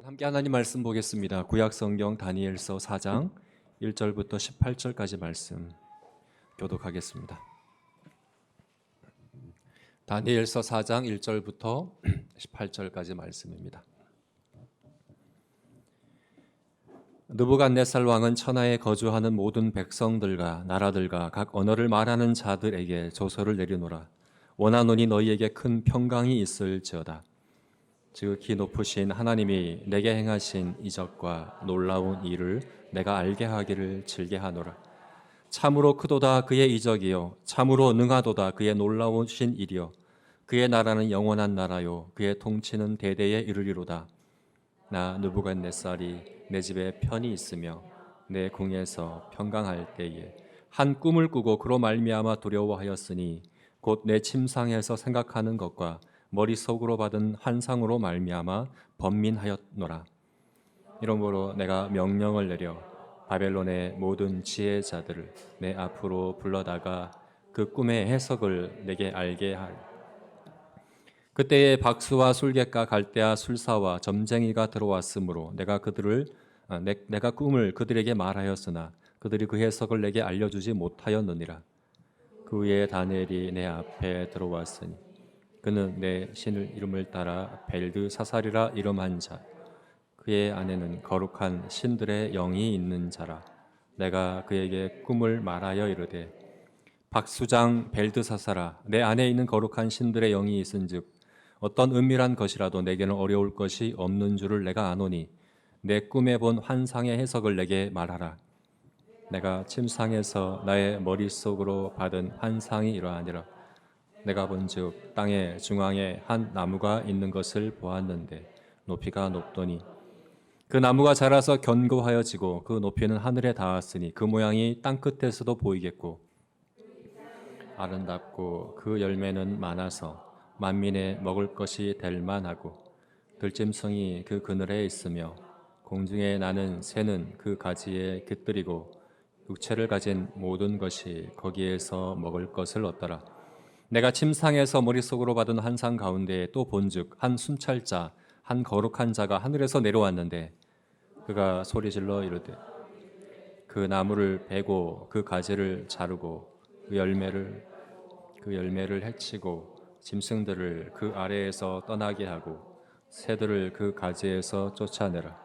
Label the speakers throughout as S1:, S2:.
S1: 함께 하나님 말씀 보겠습니다. 구약성경 다니엘서 4장 1절부터 18절까지 말씀 교독하겠습니다. 다니엘서 4장 1절부터 18절까지 말씀입니다. 느부갓네살 왕은 천하에 거주하는 모든 백성들과 나라들과 각 언어를 말하는 자들에게 조서를 내리노라. 원하노니 너희에게 큰 평강이 있을지어다. 지극히 높으신 하나님이 내게 행하신 이적과 놀라운 일을 내가 알게 하기를 즐겨하노라. 참으로 크도다 그의 이적이요 참으로 능하도다 그의 놀라우신 일이요 그의 나라는 영원한 나라요 그의 통치는 대대에 이르리로다. 나 느부갓네살이 내 집에 편히 있으며 내 궁에서 평강할 때에 한 꿈을 꾸고 그로 말미암아 두려워하였으니 곧 내 침상에서 생각하는 것과 머릿속으로 받은 환상으로 말미암아 번민하였노라. 이러므로 내가 명령을 내려 바벨론의 모든 지혜자들을 내 앞으로 불러다가 그 꿈의 해석을 내게 알게 하리. 그때에 박수와 술객과 갈대아 술사와 점쟁이가 들어왔으므로 내가 꿈을 그들에게 말하였으나 그들이 그 해석을 내게 알려주지 못하였느니라. 그 후에 다니엘이 내 앞에 들어왔으니 그는 내 신을 이름을 따라 벨드사살이라 이름한 자, 그의 안에는 거룩한 신들의 영이 있는 자라. 내가 그에게 꿈을 말하여 이르되 박수장 벨드사살아, 내 안에 있는 거룩한 신들의 영이 있은즉 어떤 은밀한 것이라도 내게는 어려울 것이 없는 줄을 내가 아노니 내 꿈에 본 환상의 해석을 내게 말하라. 내가 침상에서 나의 머릿속으로 받은 환상이 이러하니라. 내가 본즉 땅의 중앙에 한 나무가 있는 것을 보았는데 높이가 높더니 그 나무가 자라서 견고하여지고 그 높이는 하늘에 닿았으니 그 모양이 땅 끝에서도 보이겠고 아름답고 그 열매는 많아서 만민의 먹을 것이 될 만하고 들짐승이 그 그늘에 있으며 공중에 나는 새는 그 가지에 깃들이고 육체를 가진 모든 것이 거기에서 먹을 것을 얻더라. 내가 침상에서 머릿속으로 받은 환상 가운데 또 본즉 한 순찰자 한 거룩한 자가 하늘에서 내려왔는데 그가 소리질러 이르되 그 나무를 베고 그 가지를 자르고 그 열매를 해치고 짐승들을 그 아래에서 떠나게 하고 새들을 그 가지에서 쫓아내라.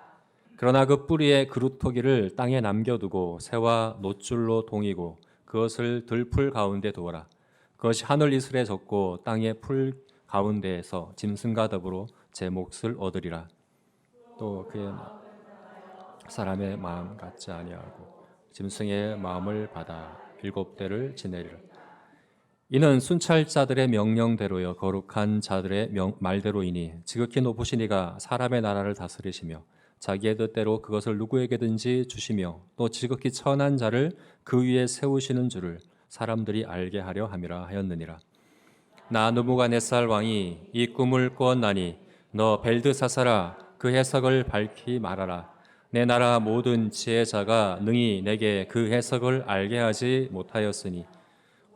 S1: 그러나 그 뿌리의 그루터기를 땅에 남겨두고 새와 노줄로 동이고 그것을 들풀 가운데 두어라. 그것이 하늘 이슬에 젖고 땅의 풀 가운데에서 짐승과 더불어 제 몫을 얻으리라. 또 그의 사람의 마음 같지 아니하고 짐승의 마음을 받아 7대를 지내리라. 이는 순찰자들의 명령대로여 거룩한 자들의 말대로이니 지극히 높으신 이가 사람의 나라를 다스리시며 자기의 뜻대로 그것을 누구에게든지 주시며 또 지극히 천한 자를 그 위에 세우시는 줄을 사람들이 알게 하려 함이라 하였느니라. 나 느부갓네살 왕이 이 꿈을 꾸었나니 너 벨드사살아 그 해석을 밝히 말하라. 내 나라 모든 지혜자가 능히 내게 그 해석을 알게 하지 못하였으니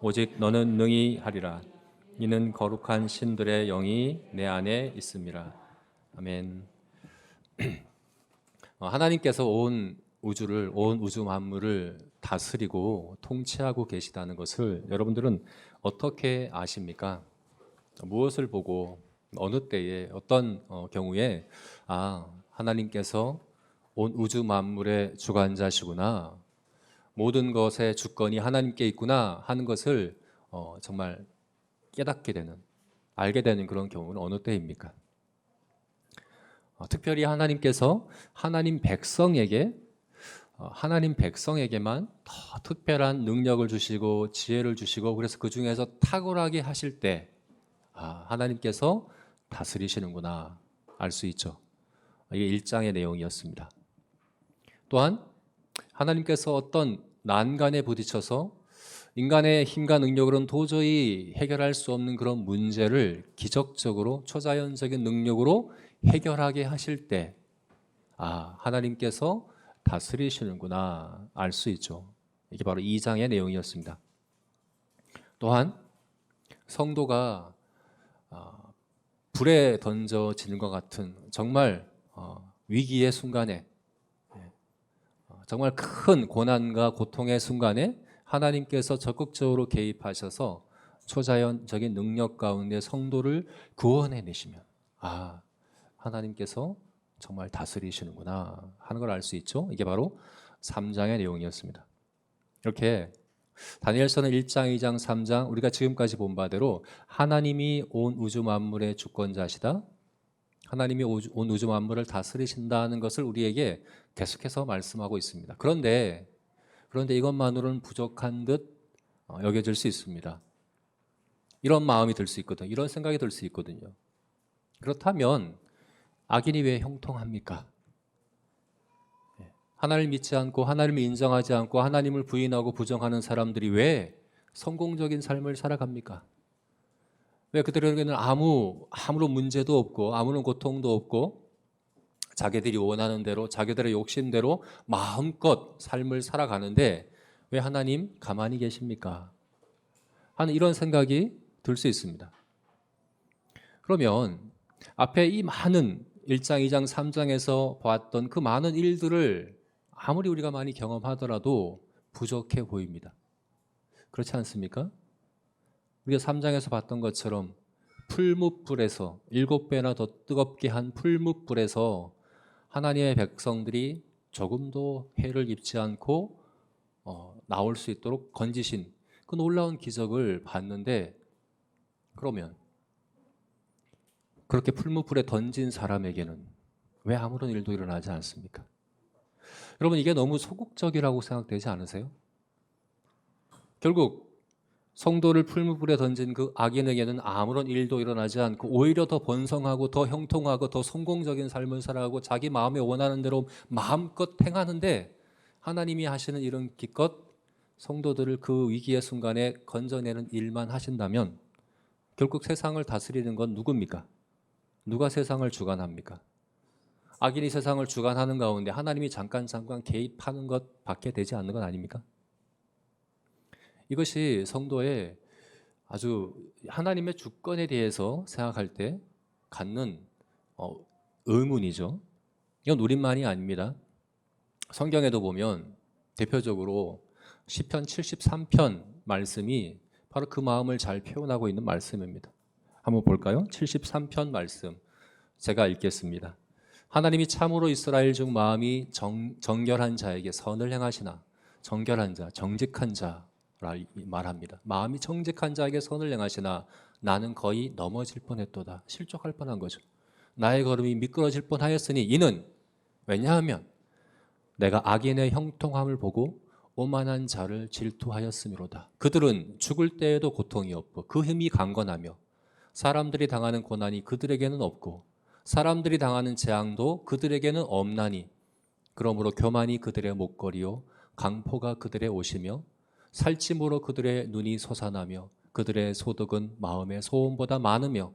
S1: 오직 너는 능히 하리라. 이는 거룩한 신들의 영이 내 안에 있음이라. 아멘. 하나님께서 온 우주 만물을 다스리고 통치하고 계시다는 것을 여러분들은 어떻게 아십니까? 무엇을 보고 어느 때에 어떤 경우에 하나님께서 온 우주 만물의 주관자시구나, 모든 것의 주권이 하나님께 있구나 하는 것을 정말 깨닫게 되는, 알게 되는 그런 경우는 어느 때입니까? 특별히 하나님께서 하나님 백성에게만 더 특별한 능력을 주시고 지혜를 주시고 그래서 그 중에서 탁월하게 하실 때 하나님께서 다스리시는구나 알 수 있죠. 이게 1장의 내용이었습니다. 또한 하나님께서 어떤 난간에 부딪혀서 인간의 힘과 능력으로는 도저히 해결할 수 없는 그런 문제를 기적적으로 초자연적인 능력으로 해결하게 하실 때 하나님께서 다스리시는구나 알 수 있죠. 이게 바로 2장의 내용이었습니다. 또한 성도가 불에 던져지는 것 같은 정말 위기의 순간에, 정말 큰 고난과 고통의 순간에 하나님께서 적극적으로 개입하셔서 초자연적인 능력 가운데 성도를 구원해내시면, 아, 하나님께서 정말 다스리시는구나 하는 걸 알 수 있죠. 이게 바로 3장의 내용이었습니다. 이렇게 다니엘서는 1장, 2장, 3장 우리가 지금까지 본 바대로 하나님이 온 우주 만물의 주권자시다, 하나님이 온 우주 만물을 다스리신다는 것을 우리에게 계속해서 말씀하고 있습니다. 그런데 이것만으로는 부족한 듯 여겨질 수 있습니다. 이런 마음이 들 수 있거든요. 이런 생각이 들 수 있거든요. 그렇다면 악인이 왜 형통합니까? 하나님을 믿지 않고 하나님을 인정하지 않고 하나님을 부인하고 부정하는 사람들이 왜 성공적인 삶을 살아갑니까? 왜 그들에게는 아무런 문제도 없고 아무런 고통도 없고 자기들이 원하는 대로 자기들의 욕심대로 마음껏 삶을 살아가는데 왜 하나님 가만히 계십니까? 하는 이런 생각이 들 수 있습니다. 그러면 앞에 이 많은 1장, 2장, 3장에서 보았던 그 많은 일들을 아무리 우리가 많이 경험하더라도 부족해 보입니다. 그렇지 않습니까? 우리가 3장에서 봤던 것처럼 풀무불에서 7배나 더 뜨겁게 한 풀무불에서 하나님의 백성들이 조금도 해를 입지 않고 나올 수 있도록 건지신 그 놀라운 기적을 봤는데, 그러면 그렇게 풀무불에 던진 사람에게는 왜 아무런 일도 일어나지 않습니까? 여러분, 이게 너무 소극적이라고 생각되지 않으세요? 결국 성도를 풀무불에 던진 그 악인에게는 아무런 일도 일어나지 않고 오히려 더 번성하고 더 형통하고 더 성공적인 삶을 살아가고 자기 마음에 원하는 대로 마음껏 행하는데, 하나님이 하시는 이런 기껏 성도들을 그 위기의 순간에 건져내는 일만 하신다면 결국 세상을 다스리는 건 누굽니까? 누가 세상을 주관합니까? 악인이 세상을 주관하는 가운데 하나님이 잠깐 개입하는 것밖에 되지 않는 건 아닙니까? 이것이 성도의 아주 하나님의 주권에 대해서 생각할 때 갖는 의문이죠. 이건 우리만이 아닙니다. 성경에도 보면 대표적으로 시편 73편 말씀이 바로 그 마음을 잘 표현하고 있는 말씀입니다. 한번 볼까요? 73편 말씀 제가 읽겠습니다. 하나님이 참으로 이스라엘 중 마음이 정결한 자에게 선을 행하시나, 정결한 자, 정직한 자 말합니다. 마음이 정직한 자에게 선을 행하시나 나는 거의 넘어질 뻔했도다. 실족할 뻔한 거죠. 나의 걸음이 미끄러질 뻔하였으니 이는 왜냐하면 내가 악인의 형통함을 보고 오만한 자를 질투하였음이로다. 그들은 죽을 때에도 고통이 없고 그 힘이 강건하며 사람들이 당하는 고난이 그들에게는 없고 사람들이 당하는 재앙도 그들에게는 없나니 그러므로 교만이 그들의 목걸이요 강포가 그들의 옷이며 살찜으로 그들의 눈이 솟아나며 그들의 소득은 마음의 소음보다 많으며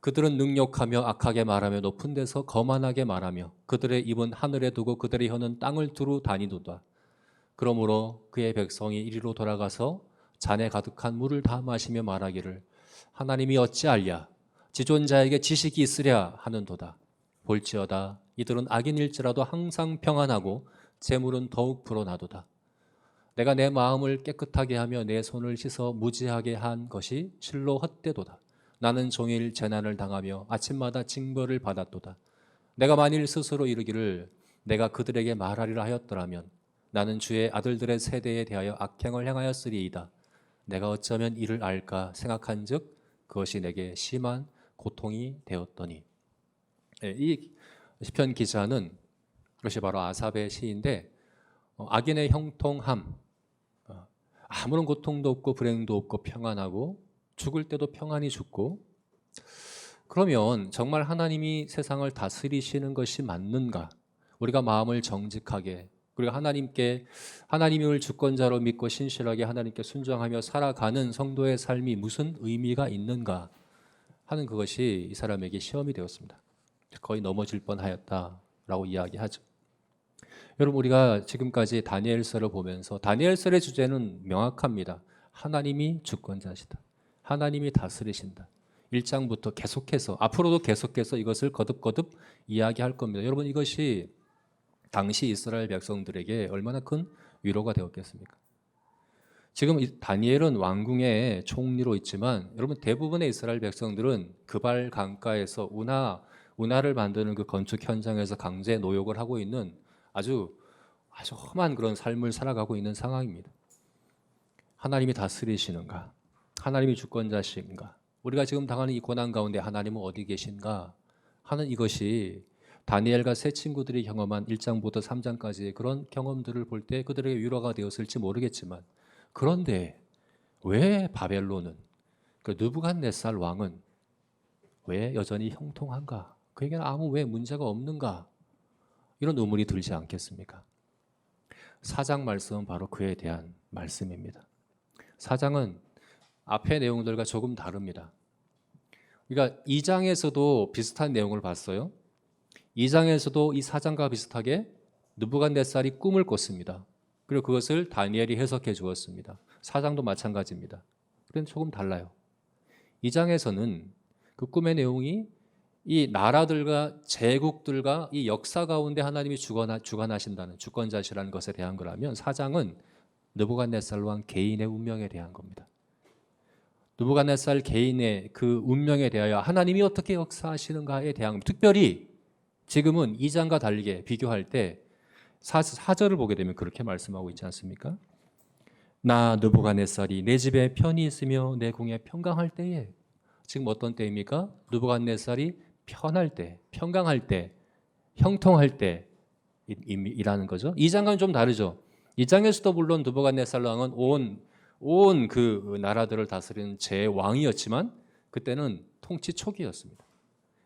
S1: 그들은 능욕하며 악하게 말하며 높은 데서 거만하게 말하며 그들의 입은 하늘에 두고 그들의 혀는 땅을 두루 다니도다. 그러므로 그의 백성이 이리로 돌아가서 잔에 가득한 물을 다 마시며 말하기를 하나님이 어찌알랴 지존자에게 지식이 있으랴 하는도다. 볼지어다 이들은 악인일지라도 항상 평안하고 재물은 더욱 불어나도다. 내가 내 마음을 깨끗하게 하며 내 손을 씻어 무지하게 한 것이 실로 헛되도다. 나는 종일 재난을 당하며 아침마다 징벌을 받았도다. 내가 만일 스스로 이르기를 내가 그들에게 말하리라 하였더라면 나는 주의 아들들의 세대에 대하여 악행을 행하였으리이다. 내가 어쩌면 이를 알까 생각한즉 그것이 내게 심한 고통이 되었더니. 이 시편 기자는 그것이 바로 아삽의 시인데 악인의 형통함, 아무런 고통도 없고 불행도 없고 평안하고 죽을 때도 평안히 죽고, 그러면 정말 하나님이 세상을 다스리시는 것이 맞는가? 우리가 마음을 정직하게 그리고 하나님을 주권자로 믿고 신실하게 하나님께 순종하며 살아가는 성도의 삶이 무슨 의미가 있는가 하는 그것이 이 사람에게 시험이 되었습니다. 거의 넘어질 뻔하였다라고 이야기하죠. 여러분, 우리가 지금까지 다니엘서를 보면서 다니엘서의 주제는 명확합니다. 하나님이 주권자시다. 하나님이 다스리신다. 1장부터 계속해서 앞으로도 계속해서 이것을 거듭거듭 이야기할 겁니다. 여러분 이것이 당시 이스라엘 백성들에게 얼마나 큰 위로가 되었겠습니까? 지금 다니엘은 왕궁의 총리로 있지만 여러분 대부분의 이스라엘 백성들은 그발 강가에서 운하를 만드는 그 건축 현장에서 강제 노역을 하고 있는 아주 험한 그런 삶을 살아가고 있는 상황입니다. 하나님이 다스리시는가? 하나님이 주권자신가? 우리가 지금 당하는 이 고난 가운데 하나님은 어디 계신가? 하는 이것이 다니엘과 세 친구들이 경험한 1장부터 3장까지의 그런 경험들을 볼 때 그들에게 위로가 되었을지 모르겠지만 그런데 왜 바벨론은 그 느부갓네살 왕은 왜 여전히 형통한가? 그에게는 아무 왜 문제가 없는가? 이런 의문이 들지 않겠습니까? 4장 말씀은 바로 그에 대한 말씀입니다. 4장은 앞의 내용들과 조금 다릅니다. 그러니까 2장에서도 비슷한 내용을 봤어요. 2장에서도 이 4장과 비슷하게 느부갓네살이 꿈을 꿨습니다. 그리고 그것을 다니엘이 해석해 주었습니다. 4장도 마찬가지입니다. 그런데 조금 달라요. 2장에서는 그 꿈의 내용이 이 나라들과 제국들과 이 역사 가운데 하나님이 주관하신다는 주권자시라는 것에 대한 거라면 4장은 느부갓네살 왕 개인의 운명에 대한 겁니다. 느부갓네살 개인의 그 운명에 대하여 하나님이 어떻게 역사하시는가에 대한 겁니다. 특별히 지금은 2장과 다르게 비교할 때 4절을 보게 되면 그렇게 말씀하고 있지 않습니까? 나 느부갓네살이 내 집에 편히 있으며 내 궁에 평강할 때에, 지금 어떤 때입니까? 느부갓네살이 편할 때, 평강할 때, 형통할 때이라는 거죠. 2장과는 좀 다르죠. 2장에서도 물론 느부갓네살 왕은 온 그 나라들을 다스리는 제왕이었지만 그때는 통치 초기였습니다.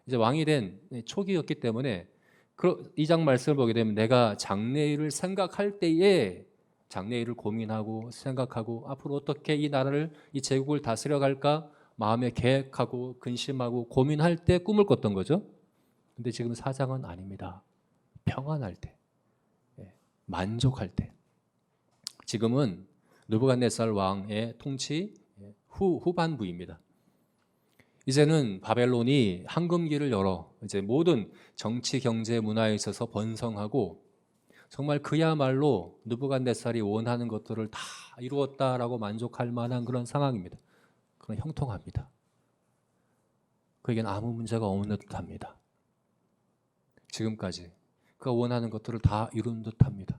S1: 이제 왕이 된 초기였기 때문에 2장 말씀을 보게 되면 내가 장래일을 생각할 때에 장래일을 고민하고 생각하고 앞으로 어떻게 이 나라를 이 제국을 다스려 갈까 마음에 계획하고 근심하고 고민할 때 꿈을 꿨던 거죠. 근데 지금 4장은 아닙니다. 평안할 때, 만족할 때. 지금은 느부갓네살 왕의 통치 후반부입니다. 이제는 바벨론이 황금기를 열어 이제 모든 정치, 경제, 문화에 있어서 번성하고 정말 그야말로 느부갓네살이 원하는 것들을 다 이루었다라고 만족할 만한 그런 상황입니다. 그건 형통합니다. 그에게는 아무 문제가 없는 듯합니다. 지금까지 그가 원하는 것들을 다 이룬 듯합니다.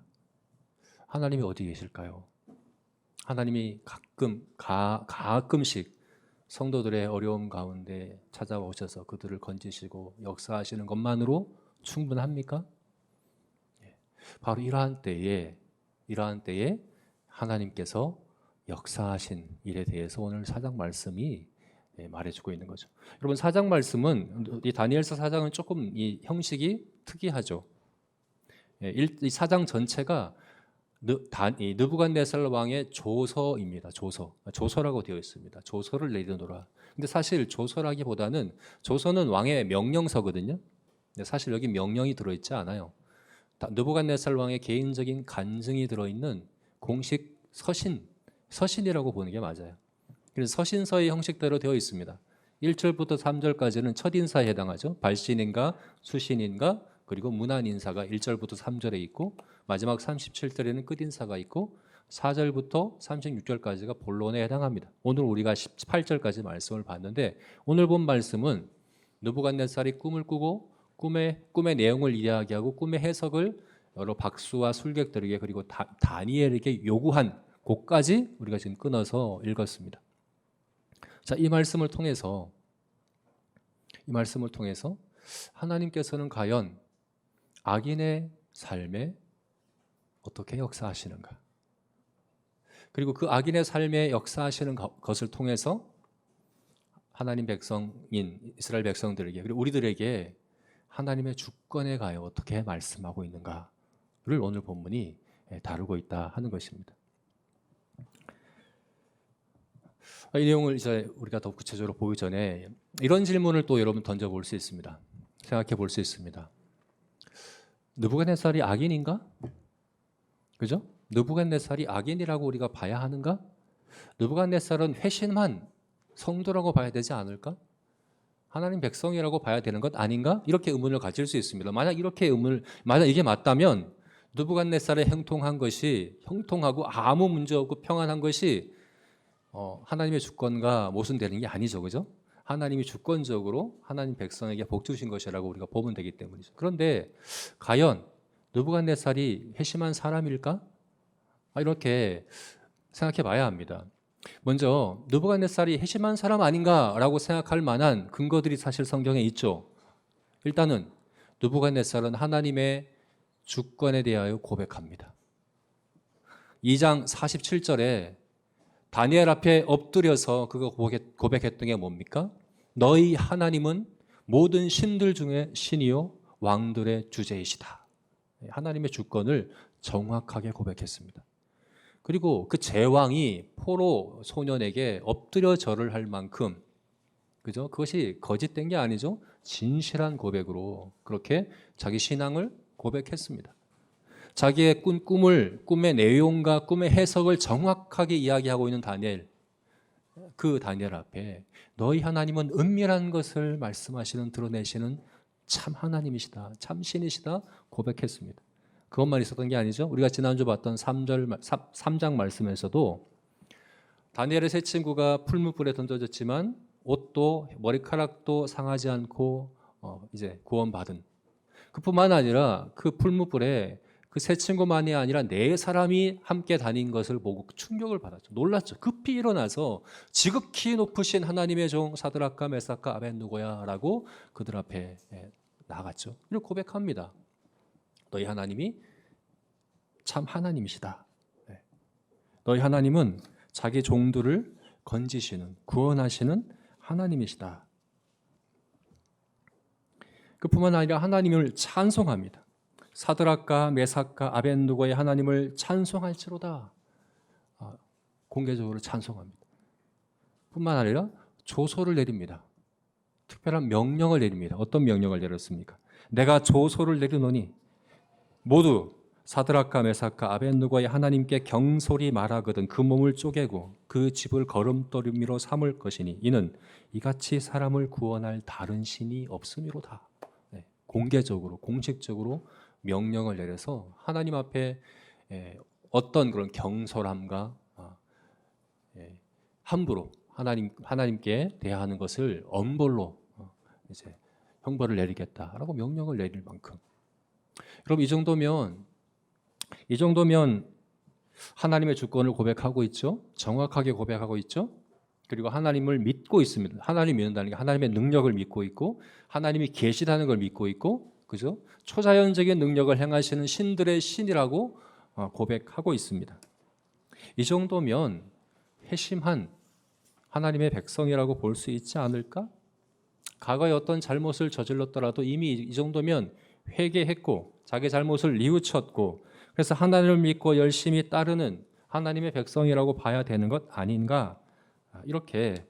S1: 하나님이 어디 계실까요? 하나님이 가끔씩 성도들의 어려움 가운데 찾아오셔서 그들을 건지시고 역사하시는 것만으로 충분합니까? 바로 이러한 때에 하나님께서 역사하신 일에 대해서 오늘 4장 말씀이 말해주고 있는 거죠. 여러분 4장 말씀은 이 다니엘서 4장은 조금 이 형식이 특이하죠. 이 4장 전체가 느부갓네살 왕의 조서입니다. 조서라고 되어 있습니다. 조서를 내려놓으라. 근데 사실 조서라기보다는 조서는 왕의 명령서거든요. 근데 사실 여기 명령이 들어있지 않아요. 느부갓네살 왕의 개인적인 간증이 들어있는 공식 서신이라고 보는 게 맞아요. 그래서 서신서의 형식대로 되어 있습니다. 1절부터 3절까지는 첫인사에 해당하죠. 발신인가 수신인가 그리고 문안인사가 1절부터 3절에 있고 마지막 37절에는 끝인사가 있고 4절부터 36절까지가 본론에 해당합니다. 오늘 우리가 18절까지 말씀을 봤는데 오늘 본 말씀은 느부갓네살이 꿈을 꾸고 꿈의 내용을 이야기하고 꿈의 해석을 여러 박수와 술객들에게 그리고 다니엘에게 요구한 곳까지 우리가 지금 끊어서 읽었습니다. 자, 이 말씀을 통해서 하나님께서는 과연 악인의 삶에 어떻게 역사하시는가? 그리고 그 악인의 삶에 역사하시는 것을 통해서 하나님 백성인 이스라엘 백성들에게 그리고 우리들에게 하나님의 주권에 가여 어떻게 말씀하고 있는가를 오늘 본문이 다루고 있다 하는 것입니다. 이 내용을 이제 우리가 더 구체적으로 보기 전에 이런 질문을 또 여러분 던져볼 수 있습니다. 생각해 볼 수 있습니다. 느부갓네살이 악인인가? 그죠? 느부갓네살이 악인이라고 우리가 봐야 하는가? 느부갓네살은 회심한 성도라고 봐야 되지 않을까? 하나님 백성이라고 봐야 되는 것 아닌가? 이렇게 의문을 가질 수 있습니다. 만약 이게 맞다면 느부갓네살의 형통하고 아무 문제 없고 평안한 것이 하나님의 주권과 모순되는 게 아니죠, 그죠? 하나님이 주권적으로 하나님 백성에게 복 주신 것이라고 우리가 보면 되기 때문이죠. 그런데 과연 느부갓네살이 회심한 사람일까? 이렇게 생각해 봐야 합니다. 먼저 느부갓네살이 회심한 사람 아닌가라고 생각할 만한 근거들이 사실 성경에 있죠. 일단은 느부갓네살은 하나님의 주권에 대하여 고백합니다. 2장 47절에 다니엘 앞에 엎드려서 그거 고백했던 게 뭡니까? 너희 하나님은 모든 신들 중에 신이요 왕들의 주제이시다. 하나님의 주권을 정확하게 고백했습니다. 그리고 그 제왕이 포로 소년에게 엎드려 절을 할 만큼, 그죠? 그것이 거짓된 게 아니죠. 진실한 고백으로 그렇게 자기 신앙을 고백했습니다. 자기의 꿈의 내용과 꿈의 해석을 정확하게 이야기하고 있는 그 다니엘 앞에 너희 하나님은 은밀한 것을 드러내시는 참 하나님이시다, 참 신이시다 고백했습니다. 그것만 있었던 게 아니죠. 우리가 지난주 봤던 3장 말씀에서도 다니엘의 세 친구가 풀무불에 던져졌지만 옷도 머리카락도 상하지 않고 이제 구원받은, 그뿐만 아니라 그 풀무불에 그 세 친구만이 아니라 네 사람이 함께 다닌 것을 보고 충격을 받았죠. 놀랐죠. 급히 일어나서 지극히 높으신 하나님의 종 사드락과 메삭과 아벳느고야라고 그들 앞에 나갔죠. 그리고 고백합니다. 너희 하나님이 참 하나님이시다. 너희 하나님은 자기 종들을 건지시는, 구원하시는 하나님이시다. 그뿐만 아니라 하나님을 찬송합니다. 사드락과 메삭과 아벳느고의 하나님을 찬송할지로다. 공개적으로 찬송합니다. 뿐만 아니라 조소를 내립니다. 특별한 명령을 내립니다. 어떤 명령을 내렸습니까? 내가 조소를 내리노니 모두 사드락과 메삭과 아벳느고의 하나님께 경솔히 말하거든 그 몸을 쪼개고 그 집을 거름더미로 삼을 것이니 이는 이같이 사람을 구원할 다른 신이 없음이로다. 공개적으로 공식적으로 명령을 내려서 하나님 앞에 어떤 그런 경솔함과 함부로 하나님께 대하는 것을 엄벌로 이제 형벌을 내리겠다라고 명령을 내릴 만큼, 여러분 이 정도면 하나님의 주권을 고백하고 있죠. 정확하게 고백하고 있죠. 그리고 하나님을 믿고 있습니다. 하나님 믿는다는 게 하나님의 능력을 믿고 있고 하나님이 계시다는 걸 믿고 있고, 그죠? 초자연적인 능력을 행하시는 신들의 신이라고 고백하고 있습니다. 이 정도면 회심한 하나님의 백성이라고 볼 수 있지 않을까? 과거에 어떤 잘못을 저질렀더라도 이미 이 정도면 회개했고 자기 잘못을 뉘우쳤고 그래서 하나님을 믿고 열심히 따르는 하나님의 백성이라고 봐야 되는 것 아닌가? 이렇게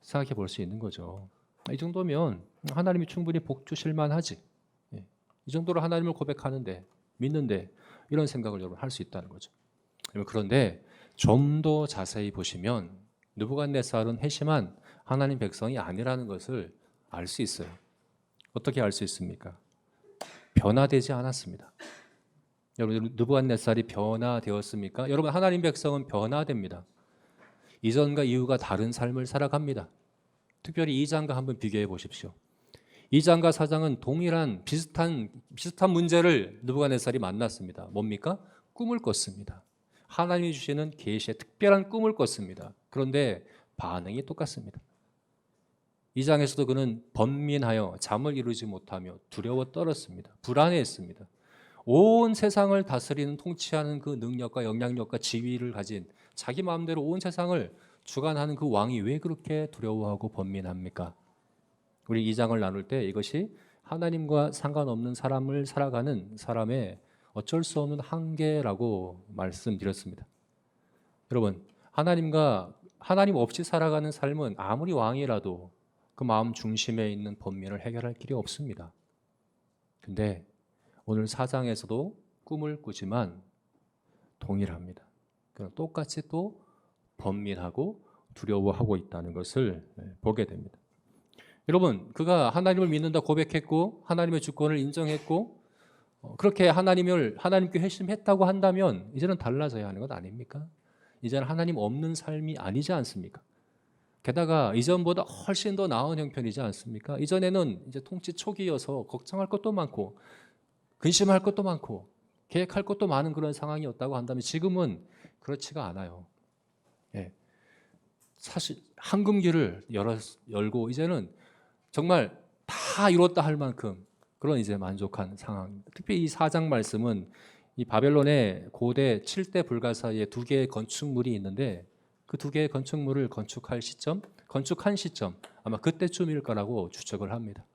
S1: 생각해 볼 수 있는 거죠. 이 정도면 하나님이 충분히 복 주실 만하지. 이 정도로 하나님을 고백하는데 믿는데 이런 생각을 여러분 할 수 있다는 거죠. 그런데 좀 더 자세히 보시면 느부갓네살은 회심한 하나님 백성이 아니라는 것을 알 수 있어요. 어떻게 알 수 있습니까? 변화되지 않았습니다. 여러분, 느부갓네살이 변화되었습니까? 여러분, 하나님 백성은 변화됩니다. 이전과 이후가 다른 삶을 살아갑니다. 특별히 2장과 한번 비교해 보십시오. 2장과 4장은 동일한 비슷한 문제를 느부갓네살이 만났습니다. 뭡니까? 꿈을 꿨습니다. 하나님이 주시는 계시의 특별한 꿈을 꿨습니다. 그런데 반응이 똑같습니다. 2장에서도 그는 번민하여 잠을 이루지 못하며 두려워 떨었습니다. 불안해했습니다. 온 세상을 다스리는 통치하는 그 능력과 영향력과 지위를 가진 자기 마음대로 온 세상을 주관하는 그 왕이 왜 그렇게 두려워하고 번민합니까? 우리 2장을 나눌 때 이것이 하나님과 상관없는 삶을 살아가는 사람의 어쩔 수 없는 한계라고 말씀드렸습니다. 여러분, 하나님 없이 살아가는 삶은 아무리 왕이라도 그 마음 중심에 있는 번민을 해결할 길이 없습니다. 근데 오늘 4장에서도 꿈을 꾸지만 동일합니다. 똑같이 또 번민하고 두려워하고 있다는 것을 보게 됩니다. 여러분, 그가 하나님을 믿는다 고백했고 하나님의 주권을 인정했고 그렇게 하나님께 회심했다고 한다면 이제는 달라져야 하는 것 아닙니까? 이제는 하나님 없는 삶이 아니지 않습니까? 게다가 이전보다 훨씬 더 나은 형편이지 않습니까? 이전에는 이제 통치 초기여서 걱정할 것도 많고 근심할 것도 많고 계획할 것도 많은 그런 상황이었다고 한다면 지금은 그렇지가 않아요. 예. 사실 황금길을 열고 이제는 정말 다 이뤘다 할 만큼 그런 이제 만족한 상황입니다. 특히 이 4장 말씀은 이 바벨론의 고대 7대 불가사의에 두 개의 건축물이 있는데 그 두 개의 건축물을 건축한 시점 아마 그때쯤일 거라고 추측을 합니다.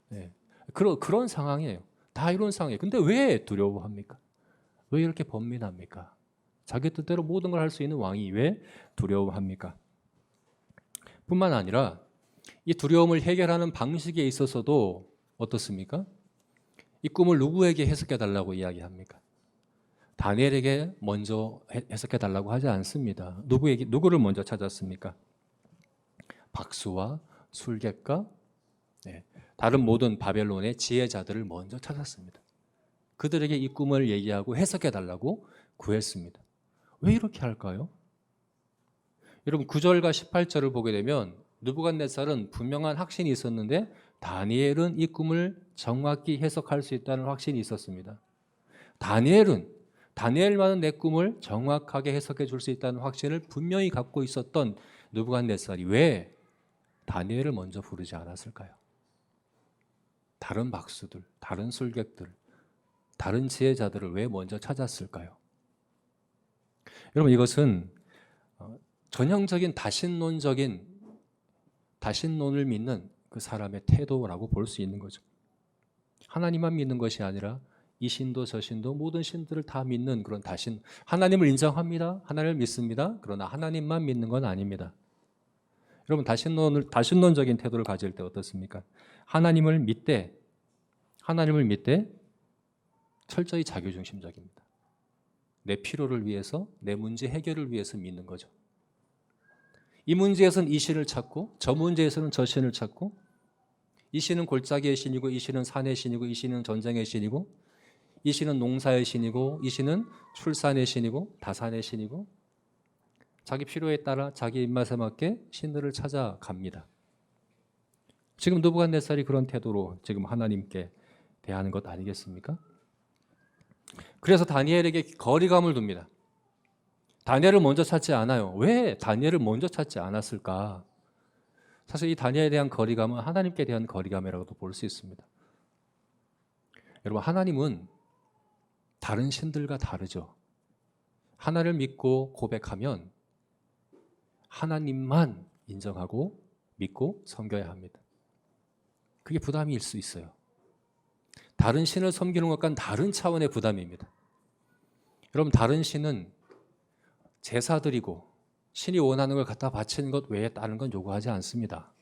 S1: 네. 그런 상황이에요. 다 이런 상황이에요. 근데 왜 두려워합니까? 왜 이렇게 번민합니까? 자기 뜻대로 모든 걸 할 수 있는 왕이 왜 두려워합니까? 뿐만 아니라 이 두려움을 해결하는 방식에 있어서도 어떻습니까? 이 꿈을 누구에게 해석해 달라고 이야기합니까? 다니엘에게 먼저 해석해 달라고 하지 않습니다. 누구를 먼저 찾았습니까? 박수와 술객과 다른 모든 바벨론의 지혜자들을 먼저 찾았습니다. 그들에게 이 꿈을 얘기하고 해석해 달라고 구했습니다. 왜 이렇게 할까요? 여러분 9절과 18절을 보게 되면 느부갓네살은 분명한 확신이 있었는데 다니엘은 이 꿈을 정확히 해석할 수 있다는 확신이 있었습니다. 다니엘만은 내 꿈을 정확하게 해석해 줄 수 있다는 확신을 분명히 갖고 있었던 느부갓네살이 왜 다니엘을 먼저 부르지 않았을까요? 다른 박수들, 다른 술객들, 다른 지혜자들을 왜 먼저 찾았을까요? 여러분 이것은 전형적인 다신론을 믿는 그 사람의 태도라고 볼 수 있는 거죠. 하나님만 믿는 것이 아니라 이 신도 저 신도 모든 신들을 다 믿는 그런 하나님을 인정합니다. 하나님을 믿습니다. 그러나 하나님만 믿는 건 아닙니다. 여러분 다신론적인 태도를 가질 때 어떻습니까? 하나님을 믿되 철저히 자기중심적입니다. 내 필요를 위해서 내 문제 해결을 위해서 믿는 거죠. 이 문제에서는 이 신을 찾고 저 문제에서는 저 신을 찾고 이 신은 골짜기의 신이고 이 신은 산의 신이고 이 신은 전쟁의 신이고 이 신은 농사의 신이고 이 신은 출산의 신이고 다산의 신이고 자기 필요에 따라 자기 입맛에 맞게 신들을 찾아갑니다. 지금 느부갓네살이 그런 태도로 지금 하나님께 대하는 것 아니겠습니까? 그래서 다니엘에게 거리감을 둡니다. 다니엘을 먼저 찾지 않아요. 왜 다니엘을 먼저 찾지 않았을까? 사실 이 다니엘에 대한 거리감은 하나님께 대한 거리감이라고도 볼 수 있습니다. 여러분 하나님은 다른 신들과 다르죠. 하나님을 믿고 고백하면 하나님만 인정하고 믿고 섬겨야 합니다. 그게 부담일 수 있어요. 다른 신을 섬기는 것과는 다른 차원의 부담입니다. 여러분 다른 신은 제사 드리고 신이 원하는 걸 갖다 바치는 것 외에 다른 건 요구하지 않습니다.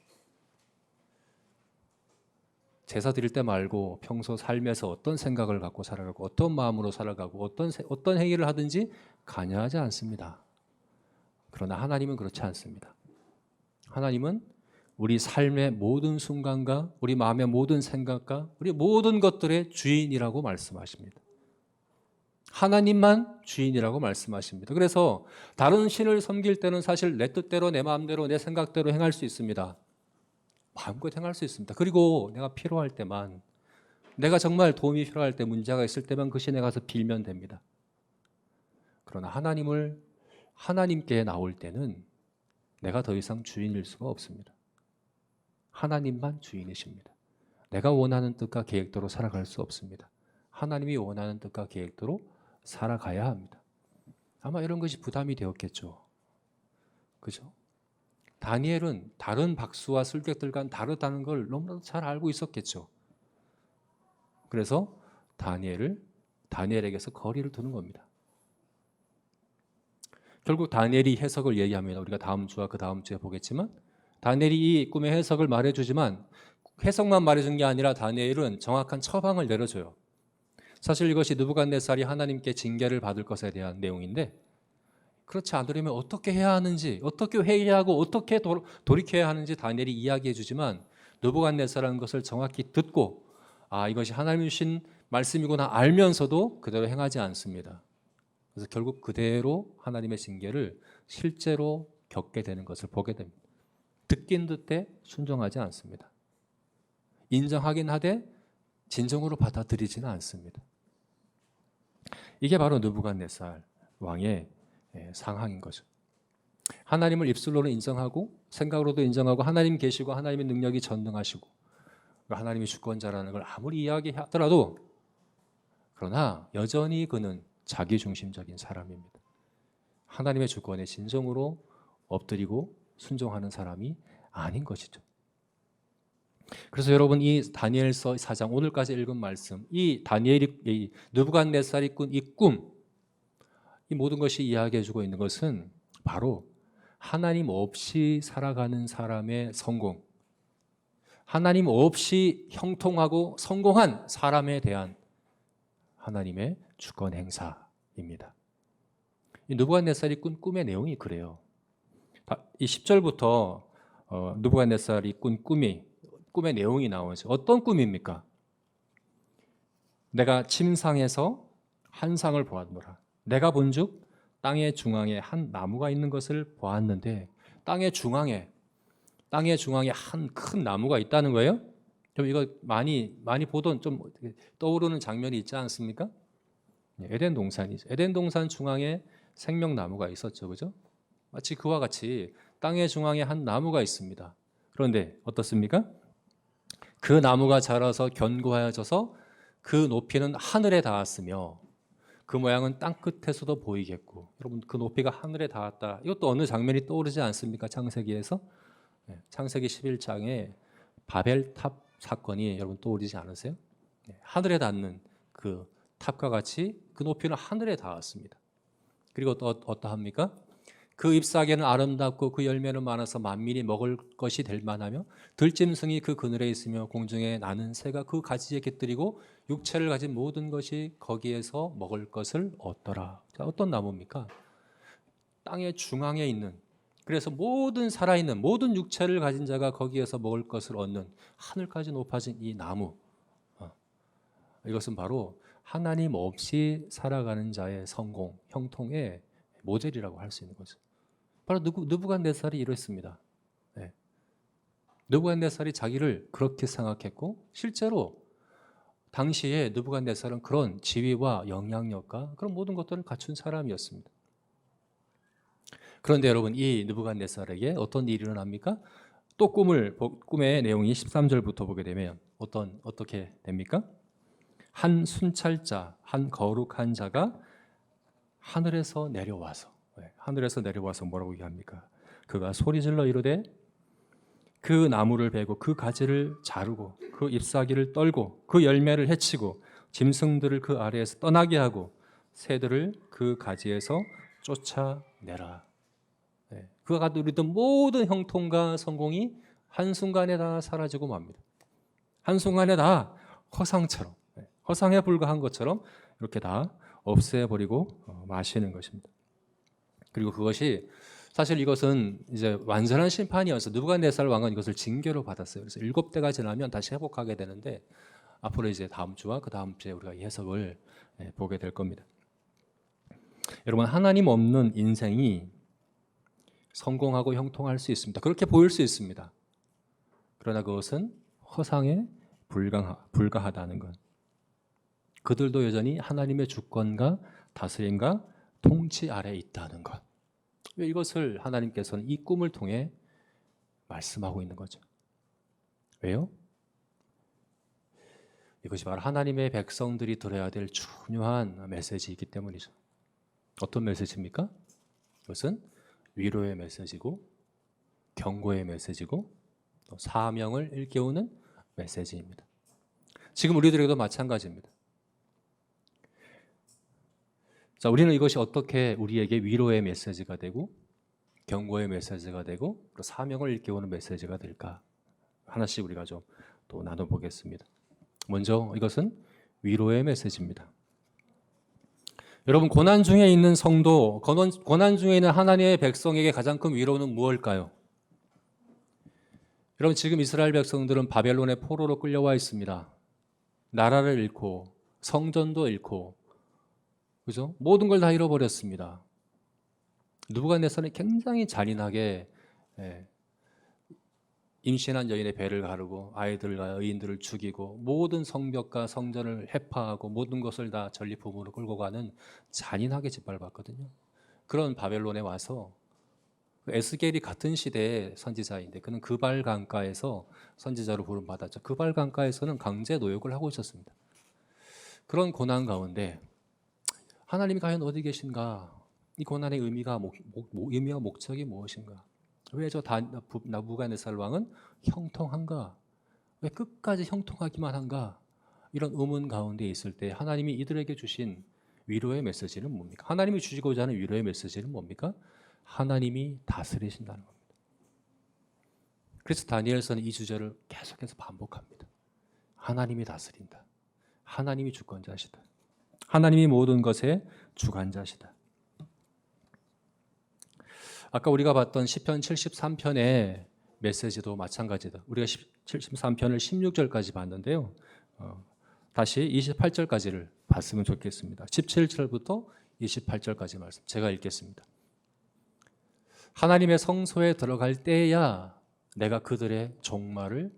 S1: 제사 드릴 때 말고 평소 삶에서 어떤 생각을 갖고 살아가고 어떤 마음으로 살아가고 어떤 행위를 하든지 관여하지 않습니다. 그러나 하나님은 그렇지 않습니다. 하나님은 우리 삶의 모든 순간과 우리 마음의 모든 생각과 우리 모든 것들의 주인이라고 말씀하십니다. 하나님만 주인이라고 말씀하십니다. 그래서 다른 신을 섬길 때는 사실 내 뜻대로 내 마음대로 내 생각대로 행할 수 있습니다. 마음껏 행할 수 있습니다. 그리고 내가 필요할 때만 내가 정말 도움이 필요할 때 문제가 있을 때만 그 신에 가서 빌면 됩니다. 그러나 하나님께 나올 때는 내가 더 이상 주인일 수가 없습니다. 하나님만 주인이십니다. 내가 원하는 뜻과 계획대로 살아갈 수 없습니다. 하나님이 원하는 뜻과 계획대로 살아가야 합니다. 아마 이런 것이 부담이 되었겠죠. 그죠? 다니엘은 다른 박수와 술객들과는 다르다는 걸 너무나도 잘 알고 있었겠죠. 그래서 다니엘에게서 거리를 두는 겁니다. 결국 다니엘이 해석을 얘기합니다. 우리가 다음 주와 그 다음 주에 보겠지만 다니엘이 이 꿈의 해석을 말해주지만 해석만 말해준 게 아니라 다니엘은 정확한 처방을 내려줘요. 사실 이것이 느부갓네살이 하나님께 징계를 받을 것에 대한 내용인데 그렇지 않으려면 어떻게 해야 하는지 어떻게 회개하고 어떻게 돌이켜야 하는지 다니엘이 이야기해 주지만 느부갓네살이라는 것을 정확히 듣고 이것이 하나님이 주신 말씀이구나 알면서도 그대로 행하지 않습니다. 그래서 결국 그대로 하나님의 징계를 실제로 겪게 되는 것을 보게 됩니다. 듣긴 듣되 순종하지 않습니다. 인정하긴 하되 진정으로 받아들이지는 않습니다. 이게 바로 느부갓네살 왕의 상황인 거죠. 하나님을 입술로는 인정하고 생각으로도 인정하고 하나님 계시고 하나님의 능력이 전능하시고 하나님이 주권자라는 걸 아무리 이야기하더라도 그러나 여전히 그는 자기중심적인 사람입니다. 하나님의 주권에 진정으로 엎드리고 순종하는 사람이 아닌 것이죠. 그래서 여러분 이 다니엘서 4장 오늘까지 읽은 말씀, 이 다니엘이 느부갓네살이 꾼 이 꿈, 이 모든 것이 이야기해주고 있는 것은 바로 하나님 없이 살아가는 사람의 성공, 하나님 없이 형통하고 성공한 사람에 대한 하나님의 주권 행사입니다. 이 느부갓네살이 꾼 꿈의 내용이 그래요. 이 10절부터 느부갓네살이 꾼 꿈의 내용이 나오죠. 어떤 꿈입니까? 내가 침상에서 한 상을 보았노라. 내가 본즉 땅의 중앙에 한 나무가 있는 것을 보았는데 땅의 중앙에 한 큰 나무가 있다는 거예요. 좀 이거 많이 보던 좀 떠오르는 장면이 있지 않습니까? 에덴 동산이죠. 에덴 동산 중앙에 생명나무가 있었죠, 그죠? 마치 그와 같이 땅의 중앙에 한 나무가 있습니다. 그런데 어떻습니까? 그 나무가 자라서 견고해져서 그 높이는 하늘에 닿았으며 그 모양은 땅 끝에서도 보이겠고, 여러분 그 높이가 하늘에 닿았다. 이것도 어느 장면이 떠오르지 않습니까? 창세기에서 창세기 11장에 바벨탑 사건이 여러분 떠오르지 않으세요? 하늘에 닿는 그 탑과 같이 그 높이는 하늘에 닿았습니다. 그리고 또 어떠합니까? 그 잎사귀는 아름답고 그 열매는 많아서 만민이 먹을 것이 될 만하며 들짐승이 그 그늘에 있으며 공중에 나는 새가 그 가지에 깃들이고 육체를 가진 모든 것이 거기에서 먹을 것을 얻더라. 자, 어떤 나무입니까? 땅의 중앙에 있는, 그래서 모든 살아있는 모든 육체를 가진 자가 거기에서 먹을 것을 얻는 하늘까지 높아진 이 나무, 이것은 바로 하나님 없이 살아가는 자의 성공, 형통의 모델이라고 할 수 있는 거죠. 바로 느부갓네살이 이랬습니다. 느부갓네살이 자기를 그렇게 생각했고 실제로 당시에 느부갓네살은 그런 지위와 영향력과 그런 모든 것들을 갖춘 사람이었습니다. 그런데 여러분 이 느부갓네살에게 어떤 일이 일어납니까? 또 꿈의 내용이 13절부터 보게 되면 어떻게 됩니까? 한 순찰자, 한 거룩한 자가 하늘에서 내려와서 뭐라고 얘기합니까? 그가 소리질러 이르되 그 나무를 베고 그 가지를 자르고 그 잎사귀를 떨고 그 열매를 해치고 짐승들을 그 아래에서 떠나게 하고 새들을 그 가지에서 쫓아내라. 그가 누리던 모든 형통과 성공이 한순간에 다 사라지고 맙니다. 한순간에 다 허상에 불과한 것처럼 이렇게 다 없애버리고 마시는 것입니다. 그리고 그것이 사실 이것은 이제 완전한 심판이어서 느부갓네살 왕은 이것을 징계로 받았어요. 그래서 7대가 지나면 다시 회복하게 되는데 앞으로 이제 다음 주와 그 다음 주에 우리가 이 해석을 보게 될 겁니다. 여러분 하나님 없는 인생이 성공하고 형통할 수 있습니다. 그렇게 보일 수 있습니다. 그러나 그것은 허상에 불과하다는 것. 그들도 여전히 하나님의 주권과 다스림과 통치 아래에 있다는 것. 이것을 하나님께서는 이 꿈을 통해 말씀하고 있는 거죠. 왜요? 이것이 바로 하나님의 백성들이 들어야 될 중요한 메시지이기 때문이죠. 어떤 메시지입니까? 이것은 위로의 메시지고 경고의 메시지고 또 사명을 일깨우는 메시지입니다. 지금 우리들에게도 마찬가지입니다. 자, 우리는 이것이 어떻게 우리에게 위로의 메시지가 되고 경고의 메시지가 되고 또 사명을 일깨우는 메시지가 될까? 하나씩 우리가 좀 또 나눠보겠습니다. 먼저 이것은 위로의 메시지입니다. 여러분 고난 중에 있는 성도, 고난 중에 있는 하나님의 백성에게 가장 큰 위로는 무엇일까요? 여러분 지금 이스라엘 백성들은 바벨론의 포로로 끌려와 있습니다. 나라를 잃고 성전도 잃고 그죠? 모든 걸 다 잃어버렸습니다. 느부갓네살은 굉장히 잔인하게 임신한 여인의 배를 가르고 아이들과 의인들을 죽이고 모든 성벽과 성전을 해파하고 모든 것을 다 전리품으로 끌고 가는 잔인하게 짓밟았거든요. 그런 바벨론에 와서 에스겔이 같은 시대의 선지자인데 그는 그발 강가에서 선지자로 부름받았죠. 그발 강가에서는 강제 노역을 하고 있었습니다. 그런 고난 가운데 하나님이 과연 어디 계신가? 이 고난의 의미가 의미와 목적이 무엇인가? 왜 저 나부갓네살 왕은 형통한가? 왜 끝까지 형통하기만 한가? 이런 의문 가운데 있을 때 하나님이 이들에게 주신 위로의 메시지는 뭡니까? 하나님이 주시고자 하는 위로의 메시지는 뭡니까? 하나님이 다스리신다는 겁니다. 그래서 다니엘서는 이 주제를 계속해서 반복합니다. 하나님이 다스린다. 하나님이 주권자시다. 하나님이 모든 것의 주관자시다. 아까 우리가 봤던 시편 73편의 메시지도 마찬가지다. 우리가 73편을 16절까지 봤는데요. 다시 28절까지를 봤으면 좋겠습니다. 17절부터 28절까지 말씀 제가 읽겠습니다. 하나님의 성소에 들어갈 때야 내가 그들의 종말을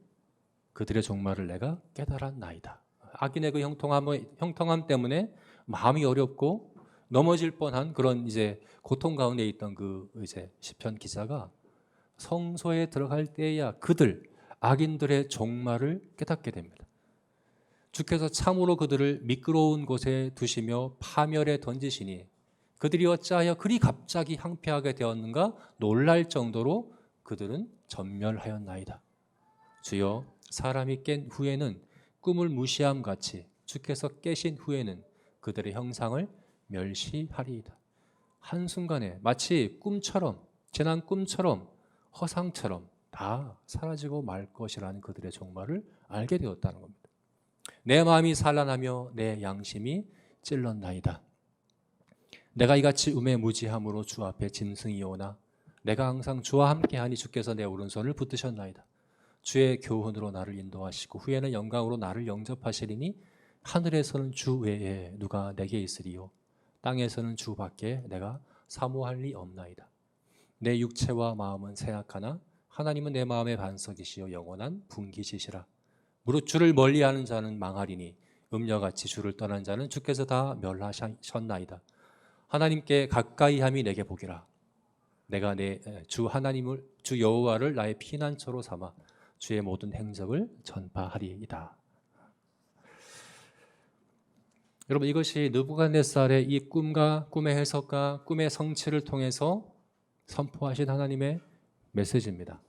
S1: 내가 깨달았나이다. 악인의 그 형통함 때문에 마음이 어렵고 넘어질 뻔한 그런 이제 고통 가운데 있던 그 이제 시편 기자가 성소에 들어갈 때야 악인들의 종말을 깨닫게 됩니다. 주께서 참으로 그들을 미끄러운 곳에 두시며 파멸에 던지시니 그들이 어찌하여 그리 갑자기 항폐하게 되었는가 놀랄 정도로 그들은 전멸하였나이다. 주여 사람이 깬 후에는 꿈을 무시함 같이 주께서 깨신 후에는 그들의 형상을 멸시하리이다. 한순간에 마치 꿈처럼 지난 꿈처럼 허상처럼 다 사라지고 말 것이라는 그들의 종말을 알게 되었다는 겁니다. 내 마음이 산란하며 내 양심이 찔렀나이다. 내가 이같이 우매무지함으로 주 앞에 짐승이 오나 내가 항상 주와 함께하니 주께서 내 오른손을 붙드셨나이다. 주의 교훈으로 나를 인도하시고 후에는 영광으로 나를 영접하시리니 하늘에서는 주 외에 누가 내게 있으리요 땅에서는 주밖에 내가 사모할 리 없나이다. 내 육체와 마음은 쇠약하나 하나님은 내 마음의 반석이시요 영원한 분기시시라. 무릇 주를 멀리하는 자는 망하리니 음녀같이 주를 떠난 자는 주께서 다 멸하셨나이다. 하나님께 가까이함이 내게 복이라. 내가 내 주 여호와를 나의 피난처로 삼아 주의 모든 행적을 전파하리이다. 여러분 이것이 느부갓네살의 이 꿈의 해석과 꿈의 성취를 통해서 선포하신 하나님의 메시지입니다.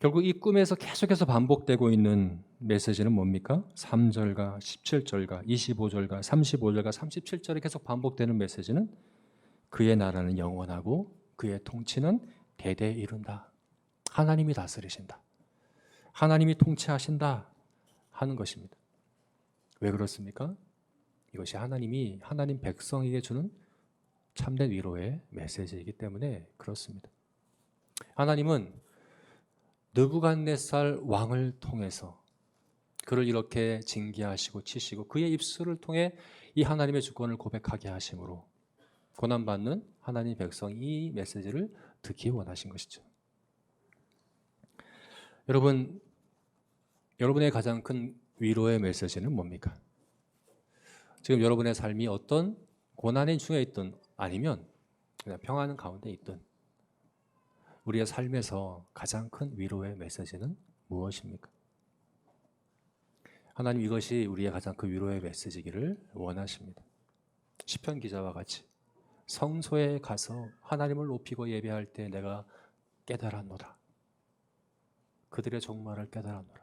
S1: 결국 이 꿈에서 계속해서 반복되고 있는 메시지는 뭡니까? 3절과 17절과 25절과 35절과 37절에 계속 반복되는 메시지는 그의 나라는 영원하고 그의 통치는 대대에 이른다. 하나님이 다스리신다. 하나님이 통치하신다 하는 것입니다. 왜 그렇습니까? 이것이 하나님 백성에게 주는 참된 위로의 메시지이기 때문에 그렇습니다. 하나님은 느부갓네살 왕을 통해서 그를 이렇게 징계하시고 치시고 그의 입술을 통해 이 하나님의 주권을 고백하게 하심으로 고난받는 하나님 백성이 이 메시지를 듣기 원하신 것이죠. 여러분의 가장 큰 위로의 메시지는 뭡니까? 지금 여러분의 삶이 어떤 고난의 중에 있든 아니면 그냥 평안 가운데 있든 우리의 삶에서 가장 큰 위로의 메시지는 무엇입니까? 하나님 이것이 우리의 가장 큰 위로의 메시지기를 원하십니다. 시편 기자와 같이 성소에 가서 하나님을 높이고 예배할 때 내가 깨달았노라. 그들의 종말을 깨달았노라.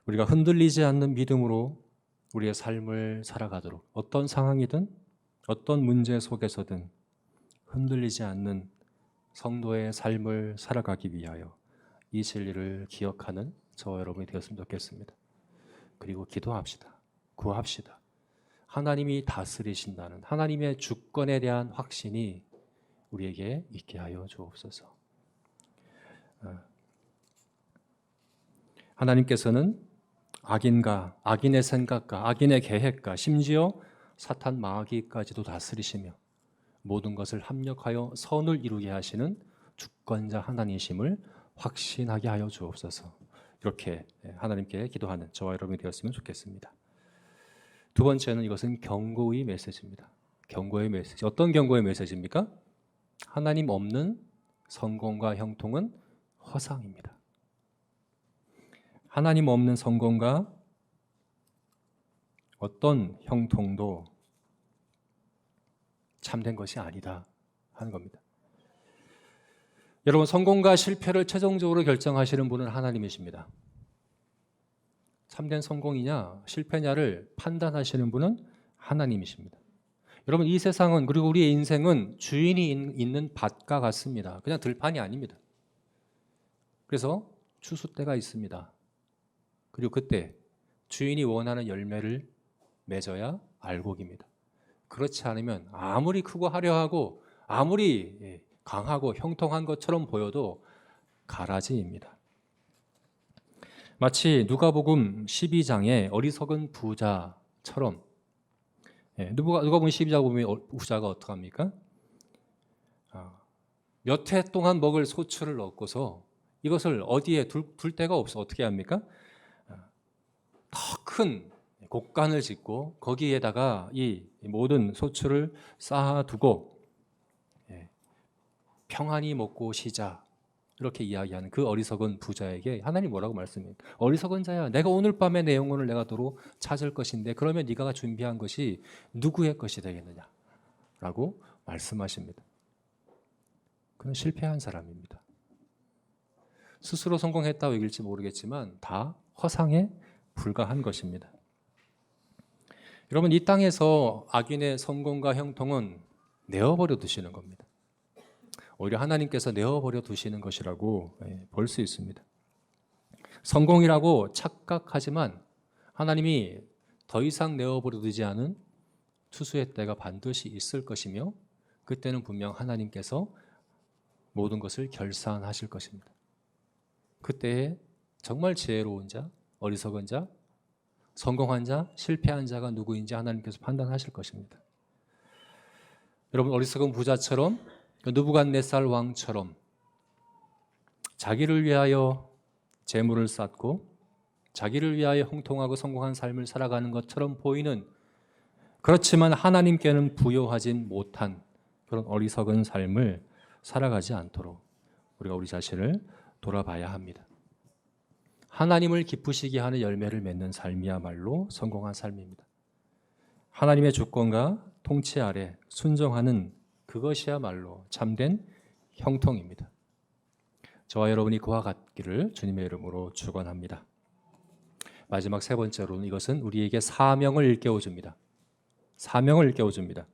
S1: 우리가 흔들리지 않는 믿음으로 우리의 삶을 살아가도록 어떤 상황이든 어떤 문제 속에서든 흔들리지 않는 성도의 삶을 살아가기 위하여 이 진리를 기억하는 저와 여러분이 되었으면 좋겠습니다. 그리고 기도합시다. 구합시다. 하나님이 다스리신다는 하나님의 주권에 대한 확신이 우리에게 있게 하여 주옵소서. 하나님께서는 악인과 악인의 생각과 악인의 계획과 심지어 사탄 마귀까지도 다스리시며 모든 것을 합력하여 선을 이루게 하시는 주권자 하나님이심을 확신하게 하여 주옵소서. 이렇게 하나님께 기도하는 저와 여러분이 되었으면 좋겠습니다. 두 번째는 이것은 경고의 메시지입니다. 경고의 메시지. 어떤 경고의 메시지입니까? 하나님 없는 성공과 형통은 허상입니다. 하나님 없는 성공과 어떤 형통도 참된 것이 아니다 하는 겁니다. 여러분, 성공과 실패를 최종적으로 결정하시는 분은 하나님이십니다. 참된 성공이냐 실패냐를 판단하시는 분은 하나님이십니다. 여러분, 이 세상은 그리고 우리의 인생은 주인이 있는 밭과 같습니다. 그냥 들판이 아닙니다. 그래서 추수 때가 있습니다. 그리고 그때 주인이 원하는 열매를 맺어야 알곡입니다. 그렇지 않으면 아무리 크고 화려하고 아무리 강하고 형통한 것처럼 보여도 가라지입니다. 마치 누가복음 12장의 어리석은 부자처럼, 누가복음 12장 보면 부자가 어떡합니까? 몇 해 동안 먹을 소출을 얻고서 이것을 어디에 둘 데가 없어 어떻게 합니까? 더 큰 곡간을 짓고 거기에다가 이 모든 소출을 쌓아두고 평안히 먹고 쉬자, 이렇게 이야기하는 그 어리석은 부자에게 하나님 뭐라고 말씀해요? 어리석은 자야, 내가 오늘 밤에 내 영혼을 내가 도로 찾을 것인데 그러면 네가 준비한 것이 누구의 것이 되겠느냐 라고 말씀하십니다. 그는 실패한 사람입니다. 스스로 성공했다고 얘기할지 모르겠지만 다 허상에 불과한 것입니다. 여러분, 이 땅에서 악인의 성공과 형통은 내어버려 두시는 겁니다. 오히려 하나님께서 내어버려 두시는 것이라고 볼 수 있습니다. 성공이라고 착각하지만 하나님이 더 이상 내어버려 두지 않은 추수의 때가 반드시 있을 것이며 그때는 분명 하나님께서 모든 것을 결산하실 것입니다. 그때에 정말 지혜로운 자, 어리석은 자, 성공한 자, 실패한 자가 누구인지 하나님께서 판단하실 것입니다. 여러분, 어리석은 부자처럼 느부갓네살 왕처럼 자기를 위하여 재물을 쌓고 자기를 위하여 형통하고 성공한 삶을 살아가는 것처럼 보이는, 그렇지만 하나님께는 부여하진 못한 그런 어리석은 삶을 살아가지 않도록 우리가 우리 자신을 돌아봐야 합니다. 하나님을 기쁘시게 하는 열매를 맺는 삶이야말로 성공한 삶입니다. 하나님의 주권과 통치 아래 순종하는 그것이야말로 참된 형통입니다. 저와 여러분이 그와 같기를 주님의 이름으로 축원합니다. 마지막 세 번째로는 이것은 우리에게 사명을 일깨워줍니다. 사명을 일깨워줍니다.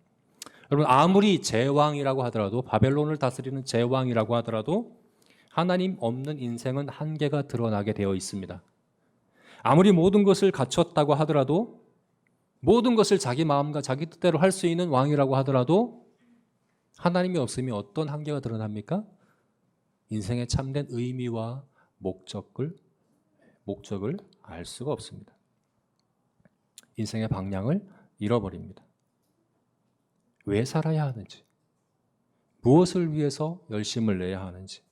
S1: 여러분, 아무리 제왕이라고 하더라도, 바벨론을 다스리는 제왕이라고 하더라도 하나님 없는 인생은 한계가 드러나게 되어 있습니다. 아무리 모든 것을 갖췄다고 하더라도, 모든 것을 자기 마음과 자기 뜻대로 할 수 있는 왕이라고 하더라도 하나님이 없으면 어떤 한계가 드러납니까? 인생의 참된 의미와 목적을 알 수가 없습니다. 인생의 방향을 잃어버립니다. 왜 살아야 하는지, 무엇을 위해서 열심을 내야 하는지,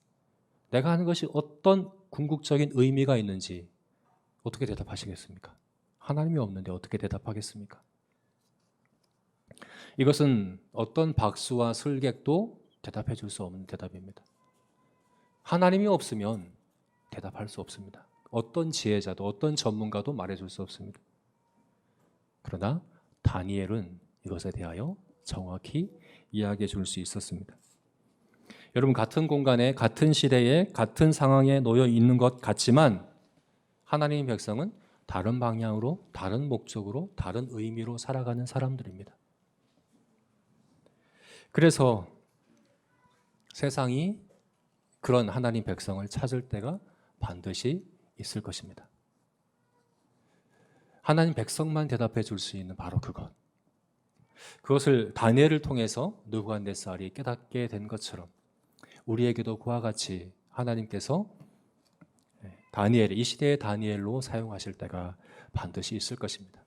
S1: 내가 하는 것이 어떤 궁극적인 의미가 있는지 어떻게 대답하시겠습니까? 하나님이 없는데 어떻게 대답하겠습니까? 이것은 어떤 박수와 슬객도 대답해 줄 수 없는 대답입니다. 하나님이 없으면 대답할 수 없습니다. 어떤 지혜자도 어떤 전문가도 말해줄 수 없습니다. 그러나 다니엘은 이것에 대하여 정확히 이야기해 줄 수 있었습니다. 여러분, 같은 공간에 같은 시대에 같은 상황에 놓여 있는 것 같지만 하나님의 백성은 다른 방향으로, 다른 목적으로, 다른 의미로 살아가는 사람들입니다. 그래서 세상이 그런 하나님 백성을 찾을 때가 반드시 있을 것입니다. 하나님 백성만 대답해 줄 수 있는 바로 그것, 그것을 다니엘을 통해서 느부갓네살이 깨닫게 된 것처럼 우리에게도 그와 같이 하나님께서 다니엘, 이 시대의 다니엘로 사용하실 때가 반드시 있을 것입니다.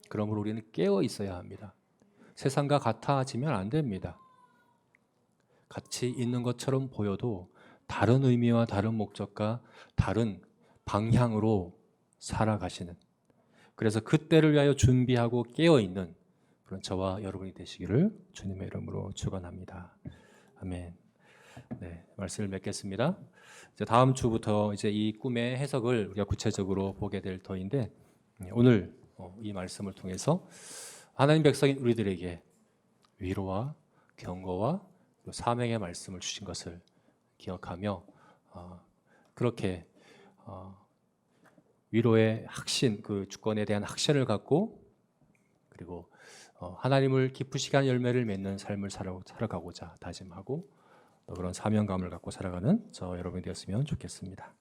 S1: 그러므로 우리는 깨어 있어야 합니다. 세상과 같아지면 안 됩니다. 같이 있는 것처럼 보여도 다른 의미와 다른 목적과 다른 방향으로 살아가시는, 그래서 그때를 위하여 준비하고 깨어 있는 그런 저와 여러분이 되시기를 주님의 이름으로 축원합니다. 아멘. 네, 말씀을 맺겠습니다. 이제 다음 주부터 이제 이 꿈의 해석을 우리가 구체적으로 보게 될 터인데, 오늘 이 말씀을 통해서 하나님 백성인 우리들에게 위로와 경고와 사명의 말씀을 주신 것을 기억하며 그렇게 위로의 확신, 그 주권에 대한 확신을 갖고 그리고 하나님을 기쁘시게 하는 열매를 맺는 삶을 살아가고자 다짐하고 또 그런 사명감을 갖고 살아가는 저 여러분이 되었으면 좋겠습니다.